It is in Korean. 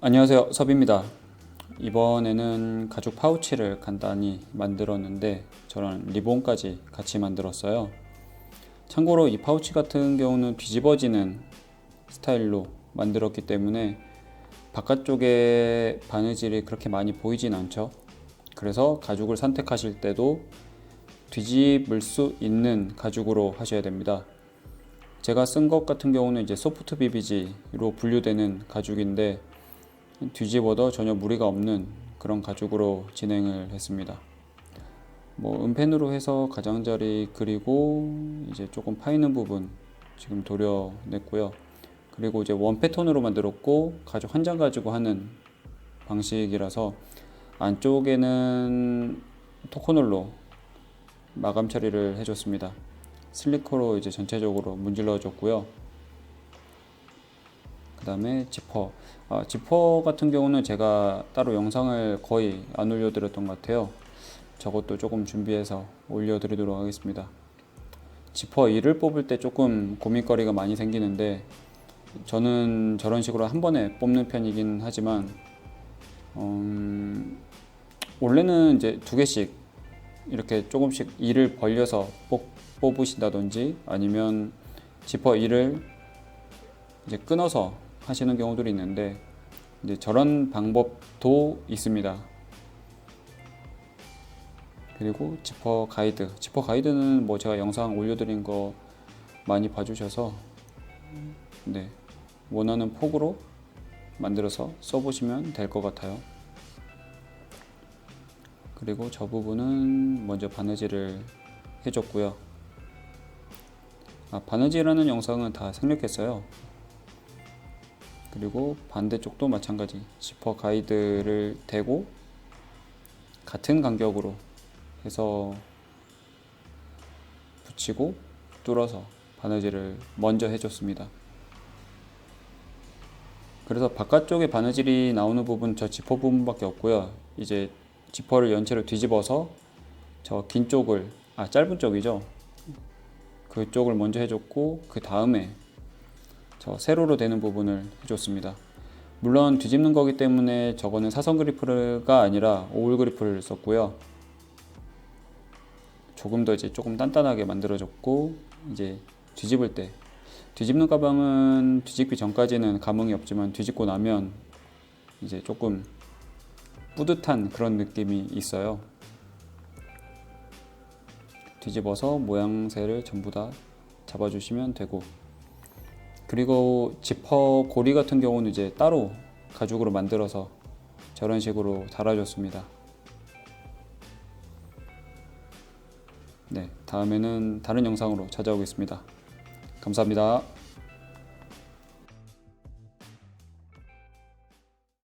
안녕하세요, 섭입니다. 이번에는 가죽 파우치를 간단히 만들었는데 저런 리본까지 같이 만들었어요. 참고로 이 파우치 같은 경우는 뒤집어지는 스타일로 만들었기 때문에 바깥쪽에 바느질이 그렇게 많이 보이진 않죠. 그래서 가죽을 선택하실 때도 뒤집을 수 있는 가죽으로 하셔야 됩니다. 제가 쓴 것 같은 경우는 이제 소프트 비비지로 분류되는 가죽인데 뒤집어도 전혀 무리가 없는 그런 가죽으로 진행을 했습니다. 은펜으로 해서 가장자리 그리고 이제 조금 파이는 부분 지금 도려냈고요. 그리고 이제 원 패턴으로 만들었고 가죽 한 장 가지고 하는 방식이라서 안쪽에는 토코놀로 마감 처리를 해줬습니다. 슬리커로 이제 전체적으로 문질러 줬고요. 그 다음에 지퍼 같은 경우는 제가 따로 영상을 거의 안 올려드렸던 것 같아요. 저것도 조금 준비해서 올려드리도록 하겠습니다. 지퍼 2를 뽑을 때 조금 고민거리가 많이 생기는데 저는 저런 식으로 한 번에 뽑는 편이긴 하지만 원래는 이제 두 개씩 이렇게 조금씩 2를 벌려서 뽑으신다든지 아니면 지퍼 2를 이제 끊어서 하시는 경우들이 있는데 이제 저런 방법도 있습니다. 그리고 지퍼 가이드는 제가 영상 올려드린 거 많이 봐주셔서 원하는 폭으로 만들어서 써보시면 될 것 같아요. 그리고 저 부분은 먼저 바느질을 해줬고요. 바느질하는 영상은 다 생략했어요. 그리고 반대쪽도 마찬가지 지퍼 가이드를 대고 같은 간격으로 해서 붙이고 뚫어서 바느질을 먼저 해줬습니다. 그래서 바깥쪽에 바느질이 나오는 부분 저 지퍼 부분밖에 없고요. 이제 지퍼를 연체로 뒤집어서 저 긴 쪽을 짧은 쪽이죠. 그쪽을 먼저 해줬고 그 다음에 저 세로로 되는 부분을 해줬습니다. 물론 뒤집는 거기 때문에 저거는 사선 그리프가 아니라 오울 그리프를 썼고요. 조금 더 이제 조금 단단하게 만들어줬고 이제 뒤집는 가방은 뒤집기 전까지는 감흥이 없지만 뒤집고 나면 이제 조금 뿌듯한 그런 느낌이 있어요. 뒤집어서 모양새를 전부 다 잡아주시면 되고, 그리고 지퍼 고리 같은 경우는 이제 따로 가죽으로 만들어서 저런 식으로 달아줬습니다. 다음에는 다른 영상으로 찾아오겠습니다. 감사합니다.